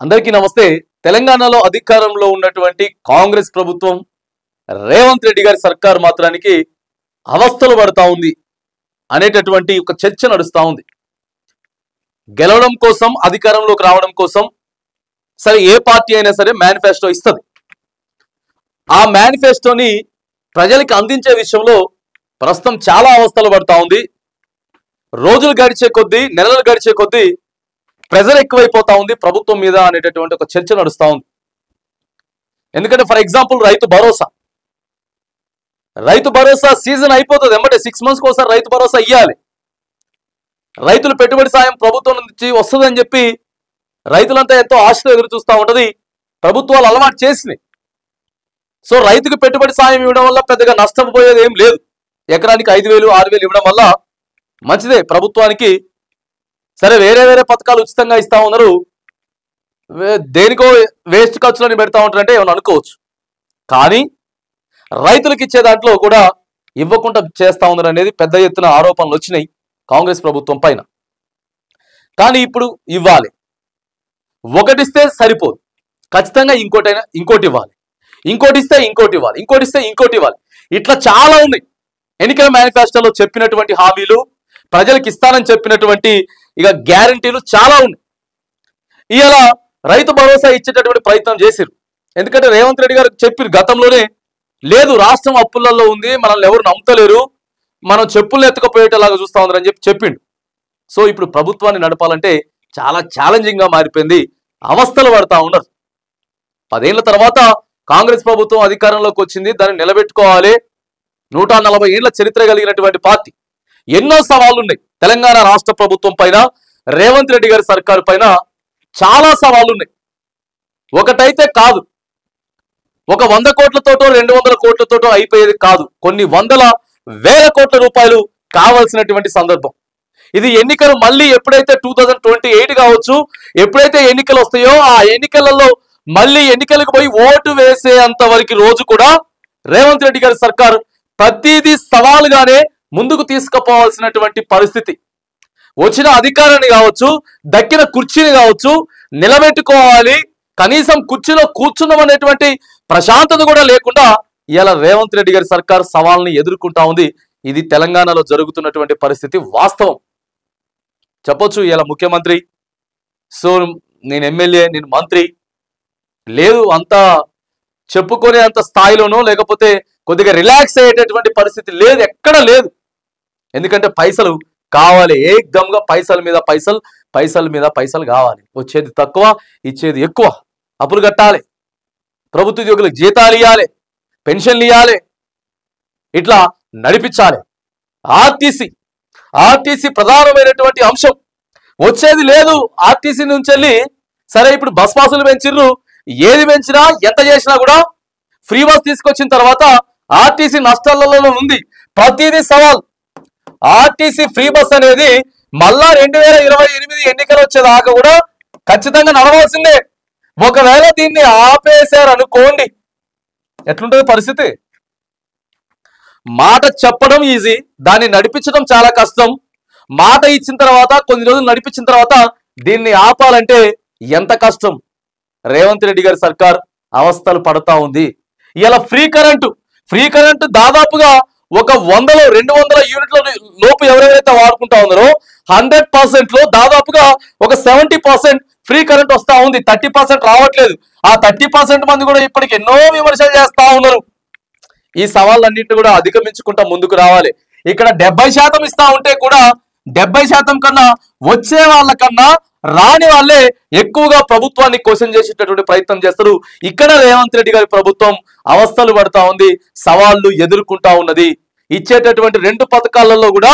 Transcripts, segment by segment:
అందరికీ నమస్తే. తెలంగాణలో అధికారంలో ఉన్నటువంటి కాంగ్రెస్ ప్రభుత్వం రేవంత్ రెడ్డి గారి సర్కార్ మాత్రానికి అవస్థలు పడతా ఉంది అనేటటువంటి ఒక చర్చ నడుస్తూ ఉంది. గెలవడం కోసం, అధికారంలోకి రావడం కోసం సరే ఏ పార్టీ అయినా సరే మేనిఫెస్టో ఇస్తుంది. ఆ మేనిఫెస్టోని ప్రజలకు అందించే విషయంలో ప్రస్తుతం చాలా అవస్థలు పడతా ఉంది. రోజులు గడిచే కొద్దీ, నెలలు గడిచే కొద్దీ ప్రెజర్ ఎక్కువైపోతా ఉంది ప్రభుత్వం మీద అనేటటువంటి ఒక చర్చ నడుస్తూ ఉంది. ఎందుకంటే for example Rythu Bharosa season అయిపోతుంది. ఎమ్మటే 6 months ఒకసారి రైతు భరోసా ఇవ్వాలి. రైతులు పెట్టుబడి సాయం ప్రభుత్వం నుంచి వస్తుందని చెప్పి రైతులంతా ఎంతో ఆశతో ఎదురు చూస్తూ ఉంటది. ప్రభుత్వాలు అలవాటు చేసినాయి. సో రైతుకు పెట్టుబడి సాయం ఇవ్వడం వల్ల పెద్దగా నష్టపోయేది ఏం లేదు. ఎకరానికి 5,000, 6,000 ఇవ్వడం వల్ల మంచిదే ప్రభుత్వానికి. సరే వేరే పథకాలు ఉచితంగా ఇస్తా ఉన్నారు, దేనికో వేస్ట్ ఖర్చులని పెడతా ఉంటారంటే ఏమన్నా అనుకోవచ్చు. కానీ రైతులకు ఇచ్చే దాంట్లో కూడా ఇవ్వకుండా చేస్తా ఉన్నారు అనేది పెద్ద ఎత్తున ఆరోపణలు వచ్చినాయి కాంగ్రెస్ ప్రభుత్వం పైన. కానీ ఇప్పుడు ఇవ్వాలి, ఒకటిస్తే సరిపోదు, ఖచ్చితంగా ఇంకోటి ఇవ్వాలి, ఇంకోటి ఇస్తే ఇంకోటి ఇవ్వాలి, ఇంకోటి ఇస్తే ఇంకోటి ఇవ్వాలి. ఇట్లా చాలా ఉన్నాయి. ఎన్నికల మేనిఫెస్టోలో చెప్పినటువంటి హామీలు, ప్రజలకు ఇస్తానని చెప్పినటువంటి గ్యారంటీలు చాలా ఉన్నాయి. ఇవాళ రైతు భరోసా ఇచ్చేటటువంటి ప్రయత్నం చేశారు. ఎందుకంటే రేవంత్ రెడ్డి గారు చెప్పారు గతంలోనే, లేదు రాష్ట్రం అప్పులలో ఉంది, మనల్ని ఎవరు నమ్ముతలేరు, మనం చెప్పులు ఎత్తుకపోయేటలాగా చూస్తా ఉందని చెప్పిండు. సో ఇప్పుడు ప్రభుత్వాన్ని నడపాలంటే చాలా ఛాలెంజింగ్ గా మారిపోయింది. అవస్థలు పడతా ఉన్నారు. 10 ఏళ్ల తర్వాత కాంగ్రెస్ ప్రభుత్వం అధికారంలోకి వచ్చింది, దాన్ని నిలబెట్టుకోవాలి. 140 ఏళ్ల చరిత్ర కలిగినటువంటి పార్టీ. ఎన్నో సవాళ్లు ఉన్నాయి తెలంగాణ రాష్ట్ర ప్రభుత్వం పైన, రేవంత్ రెడ్డి గారి సర్కారు పైన చాలా సవాళ్లు ఉన్నాయి. ఒకటైతే కాదు, ఒక 100 కోట్లతోటో 200 కోట్లతోటో అయిపోయేది కాదు. కొన్ని వందల వేల కోట్ల రూపాయలు కావాల్సినటువంటి సందర్భం ఇది. ఎన్నికలు మళ్ళీ ఎప్పుడైతే 2028 కావచ్చు, ఎప్పుడైతే ఎన్నికలు వస్తాయో ఆ ఎన్నికలలో మళ్ళీ ఎన్నికలకు పోయి ఓటు వేసేంత వరకు రోజు కూడా రేవంత్ రెడ్డి గారి సర్కారు ప్రతిదీ సవాలుగానే ముందుకు తీసుకుపోవాల్సినటువంటి పరిస్థితి. వచ్చిన అధికారాన్ని కావచ్చు, దక్కిన కుర్చీని కావచ్చు నిలబెట్టుకోవాలి. కనీసం కుర్చీలో కూర్చున్నాం అనేటువంటి ప్రశాంతత కూడా లేకుండా ఇలా రేవంత్ రెడ్డి గారి సర్కార్ సవాల్ని ఎదుర్కొంటా ఉంది. ఇది తెలంగాణలో జరుగుతున్నటువంటి పరిస్థితి వాస్తవం. చెప్పొచ్చు ఇలా ముఖ్యమంత్రి, సో నేను ఎమ్మెల్యే, నేను మంత్రి, లేదు అంత చెప్పుకునే అంత స్థాయిలోనో లేకపోతే కొద్దిగా రిలాక్స్ అయ్యేటటువంటి పరిస్థితి లేదు, ఎక్కడ లేదు. ఎందుకంటే పైసలు కావాలి, ఏకదమ్గా పైసల మీద పైసలు కావాలి. వచ్చేది తక్కువ, ఇచ్చేది ఎక్కువ. అప్పులు కట్టాలి, ప్రభుత్వ ఉద్యోగులకు జీతాలు ఇవ్వాలి, పెన్షన్లు ఇవ్వాలి, ఇట్లా నడిపించాలి. ఆర్టీసీ ప్రధానమైనటువంటి అంశం. వచ్చేది లేదు ఆర్టీసీ నుంచి వెళ్ళి. సరే ఇప్పుడు బస్ పాసులు పెంచిర్రు, ఏది పెంచినా ఎంత చేసినా కూడా ఫ్రీ బస్ తీసుకొచ్చిన తర్వాత ఆర్టీసీ నష్టాలలో ఉంది. ప్రతిదీ సవాల్. ఆర్టీసీ ఫ్రీ బస్ అనేది మళ్ళా 2028 ఎన్నికలు వచ్చేదాకా కూడా ఖచ్చితంగా నడవాల్సిందే. ఒకవేళ దీన్ని ఆపేశారు అనుకోండి, ఎట్లుంటుంది పరిస్థితి? మాట చెప్పడం ఈజీ, దాన్ని నడిపించడం చాలా కష్టం. మాట ఇచ్చిన తర్వాత కొన్ని రోజులు నడిపించిన తర్వాత దీన్ని ఆపాలంటే ఎంత కష్టం. రేవంత్ రెడ్డి గారి సర్కార్ అవస్థలు పడతా ఉంది. ఇలా ఫ్రీ కరెంటు దాదాపుగా ఒక 100లో 200 యూనిట్ల లోపు ఎవరెవరైతే వాడుకుంటా ఉన్నారో 100% లో దాదాపుగా ఒక 70% ఫ్రీ కరెంట్ వస్తా ఉంది. 30% రావట్లేదు. ఆ 30% మంది కూడా ఇప్పటికి ఎన్నో విమర్శలు చేస్తా ఉన్నారు. ఈ సవాళ్ళన్నింటినీ కూడా అధిగమించుకుంటా ముందుకు రావాలి. ఇక్కడ 70% ఇస్తా ఉంటే కూడా 70% కన్నా వచ్చే వాళ్ళకన్నా రాని వాళ్ళే ఎక్కువగా ప్రభుత్వాన్ని క్వశ్చన్ చేసేటటువంటి ప్రయత్నం చేస్తారు. ఇక్కడ రేవంత్ రెడ్డి గారి ప్రభుత్వం అవస్థలు పడతా ఉంది, సవాళ్లు ఎదుర్కొంటా ఉన్నది. ఇచ్చేటటువంటి 2 పథకాలలో కూడా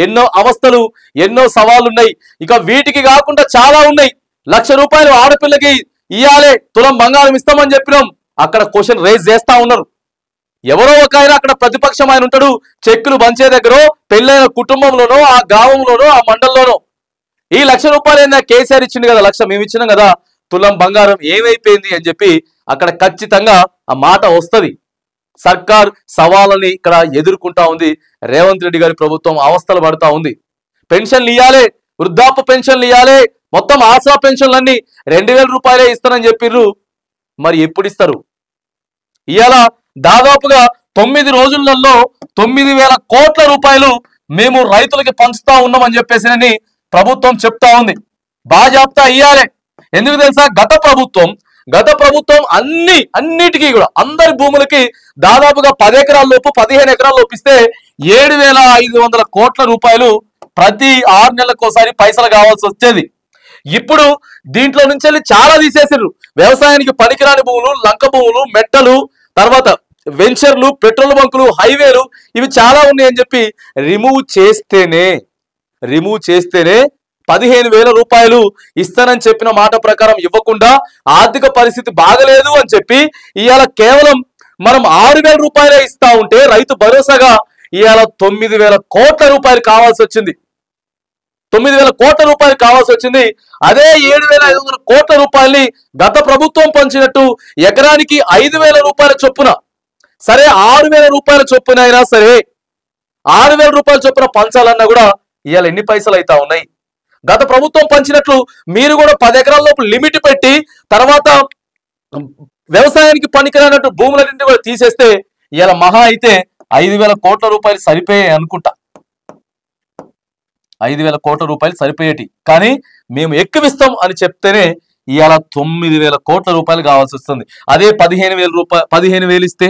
ఎన్నో అవస్థలు, ఎన్నో సవాళ్లు ఉన్నాయి. ఇక వీటికి కాకుండా చాలా ఉన్నాయి. 1,00,000 రూపాయలు ఆడపిల్లకి ఇయ్యాలే, తులం బంగారం ఇస్తామని చెప్పినాం. అక్కడ క్వశ్చన్ రేజ్ చేస్తా ఉన్నారు. ఎవరో ఒక ఆయన అక్కడ ప్రతిపక్షం ఆయన ఉంటాడు, చెక్కులు పంచే దగ్గర పెళ్ళైన కుటుంబంలోనో, ఆ గ్రామంలోనో, ఆ మండలంలోనో ఈ 1,00,000 రూపాయలు ఏందా కేసీఆర్ ఇచ్చింది కదా, 1,00,000 మేము ఇచ్చినాం కదా, తులం బంగారం ఏమైపోయింది అని చెప్పి అక్కడ ఖచ్చితంగా ఆ మాట వస్తుంది. సర్కార్ సవాళ్ళని ఇక్కడ ఎదుర్కొంటా ఉంది. రేవంత్ రెడ్డి గారి ప్రభుత్వం అవస్థలు పడతా ఉంది. పెన్షన్లు ఇవ్వాలి, వృద్ధాప్య పెన్షన్లు ఇవ్వాలి, మొత్తం ఆసరా పెన్షన్లన్నీ 2000 రూపాయలే ఇస్తానని చెప్పిర్రు. మరి ఎప్పుడు ఇస్తారు? ఇవాళ దాదాపుగా 9 రోజులలో 9,000 కోట్ల రూపాయలు మేము రైతులకి పంచుతా ఉన్నామని చెప్పేసి ప్రభుత్వం చెప్తా ఉంది. బాజాప్తా ఇయ్యాలి. ఎందుకు తెలుసా? గత ప్రభుత్వం అన్నిటికీ కూడా అందరి భూములకి దాదాపుగా 10 ఎకరాల లోపు 15 ఎకరాల లోపు ఇస్తే 7,500 కోట్ల రూపాయలు ప్రతి 6 నెలలకోసారి పైసలు కావాల్సి వచ్చేది. ఇప్పుడు దీంట్లో నుంచి వెళ్ళి చాలా తీసేసారు. వ్యవసాయానికి పనికిరాని భూములు, లంక భూములు, మెట్టలు, తర్వాత వెంచర్లు, పెట్రోల్ బంకులు, హైవేలు ఇవి చాలా ఉన్నాయని చెప్పి రిమూవ్ చేస్తేనే 15,000 రూపాయలు ఇస్తానని చెప్పిన మాట ప్రకారం ఇవ్వకుండా ఆర్థిక పరిస్థితి బాగలేదు అని చెప్పి ఇవాళ కేవలం మనం 6,000 రూపాయలే ఇస్తా ఉంటే రైతు భరోసాగా ఇవాళ 9,000 కోట్ల రూపాయలు కావాల్సి వచ్చింది. 9,000 కోట్ల రూపాయలు కావాల్సి వచ్చింది. అదే 7,500 కోట్ల రూపాయల్ని గత ప్రభుత్వం పంచినట్టు ఎకరానికి 5,000 రూపాయల చొప్పున, సరే 6,000 రూపాయల చొప్పున అయినా సరే 6,000 రూపాయల చొప్పున పంచాలన్నా కూడా ఇవాళ ఎన్ని పైసలు అవుతా ఉన్నాయి? గత ప్రభుత్వం పంచినట్లు మీరు కూడా 10 ఎకరాల లోపు లిమిట్ పెట్టి తర్వాత వ్యవసాయానికి పనికిరానట్టు భూములన్నింటినీ కూడా తీసేస్తే ఇవాళ మహా అయితే 5,000 కోట్ల రూపాయలు సరిపోయాయి అనుకుంటా. 5,000 కోట్ల రూపాయలు సరిపోయేటి. కానీ మేము ఎక్కువిస్తాం అని చెప్తేనే ఇవాళ 9,000 కోట్ల రూపాయలు కావాల్సి వస్తుంది. అదే 15,000 ఇస్తే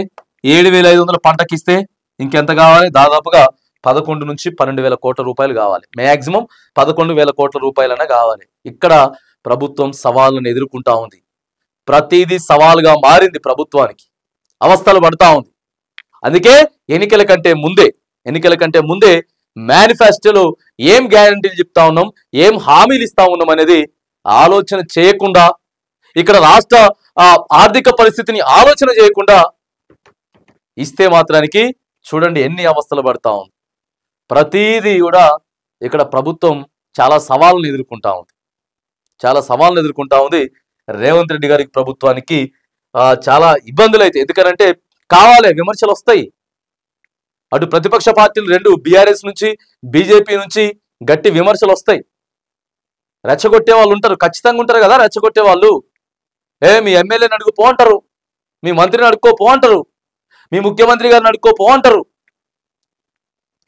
7,500 పంటకి ఇస్తే ఇంకెంత కావాలి? దాదాపుగా 11 నుంచి 12,000 కోట్ల రూపాయలు కావాలి. మ్యాక్సిమం 11,000 కోట్ల రూపాయలైనా కావాలి. ఇక్కడ ప్రభుత్వం సవాళ్ళను ఎదుర్కొంటా ఉంది. ప్రతిదీ సవాలుగా మారింది ప్రభుత్వానికి, అవస్థలు పడతా ఉంది. అందుకే ఎన్నికల కంటే ముందే మేనిఫెస్టోలో ఏం గ్యారంటీలు చెప్తా ఉన్నాం, ఏం హామీలు ఇస్తా ఉన్నాం అనేది ఆలోచన చేయకుండా, ఇక్కడ రాష్ట్ర ఆర్థిక పరిస్థితిని ఆలోచన చేయకుండా ఇస్తే మాత్రానికి చూడండి ఎన్ని అవస్థలు పడతా ఉంది. ప్రతిదీ కూడా ఇక్కడ ప్రభుత్వం చాలా సవాళ్ళను ఎదుర్కొంటా ఉంది. రేవంత్ రెడ్డి గారికి ప్రభుత్వానికి చాలా ఇబ్బందులు అయితే, ఎందుకంటే కావాలి విమర్శలు వస్తాయి. అటు ప్రతిపక్ష పార్టీలు 2 బీఆర్ఎస్ నుంచి బీజేపీ నుంచి గట్టి విమర్శలు వస్తాయి. రెచ్చగొట్టే వాళ్ళు ఉంటారు, ఖచ్చితంగా ఉంటారు కదా రెచ్చగొట్టే వాళ్ళు. మీ ఎమ్మెల్యేని అడుగుపో అంటారు, మీ మంత్రిని అడుక్కోపో అంటారు, మీ ముఖ్యమంత్రి గారిని అడుక్కోపో అంటారు.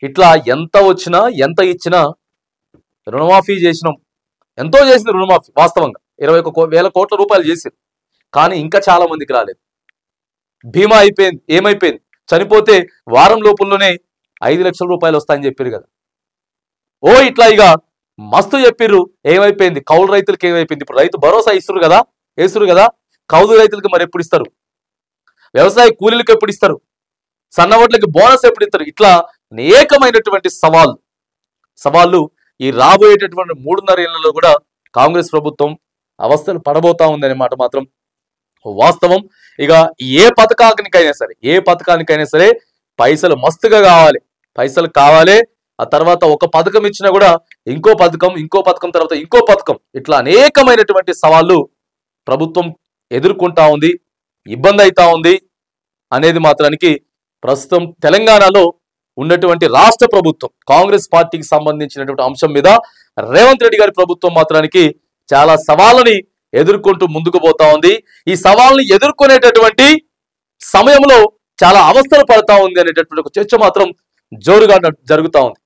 ఇట్లా ఎంత వచ్చినా ఎంత ఇచ్చినా రుణమాఫీ చేసినాం, ఎంతో చేసింది రుణమాఫీ. వాస్తవంగా 21,000 కోట్ల రూపాయలు చేసింది. కానీ ఇంకా చాలా మందికి రాలేదు. బీమా అయిపోయింది. ఏమైపోయింది? చనిపోతే వారం లోపుల్లోనే 5 లక్షల రూపాయలు వస్తాయని చెప్పారు కదా. ఇట్లా ఇక మస్తు చెప్పిర్రు. ఏమైపోయింది? కౌలు రైతులకి ఏమైపోయింది? ఇప్పుడు రైతు భరోసా వేస్తురు కదా. కౌలు రైతులకి మరి ఎప్పుడు ఇస్తారు? వ్యవసాయ కూలీలకు ఎప్పుడు ఇస్తారు? సన్నవడ్లకి బోనస్ ఎప్పుడు ఇస్తారు? ఇట్లా అనేకమైనటువంటి సవాళ్ళు ఈ రాబోయేటటువంటి 3.5 ఏళ్లలో కూడా కాంగ్రెస్ ప్రభుత్వం అవస్థలు పడబోతా ఉందనే మాట మాత్రం వాస్తవం. ఇక ఏ పథకానికైనా సరే పైసలు మస్తుగా కావాలి. ఆ తర్వాత ఒక పథకం ఇచ్చినా కూడా ఇంకో పథకం తర్వాత ఇంకో పథకం, ఇట్లా అనేకమైనటువంటి సవాళ్ళు ప్రభుత్వం ఎదుర్కొంటా ఉంది, ఇబ్బంది అవుతా ఉంది అనేది మాత్రానికి ప్రస్తుతం తెలంగాణలో ఉన్నటువంటి రాష్ట్ర ప్రభుత్వం కాంగ్రెస్ పార్టీకి సంబంధించినటువంటి అంశం మీద రేవంత్ రెడ్డి గారి ప్రభుత్వం మాత్రానికి చాలా సవాళ్ళని ఎదుర్కొంటూ ముందుకు పోతా ఉంది. ఈ సవాళ్ళని ఎదుర్కొనేటటువంటి సమయంలో చాలా అవస్థలు పడతా ఉంది అనేటటువంటి ఒక చర్చ మాత్రం జోరుగా జరుగుతా ఉంది.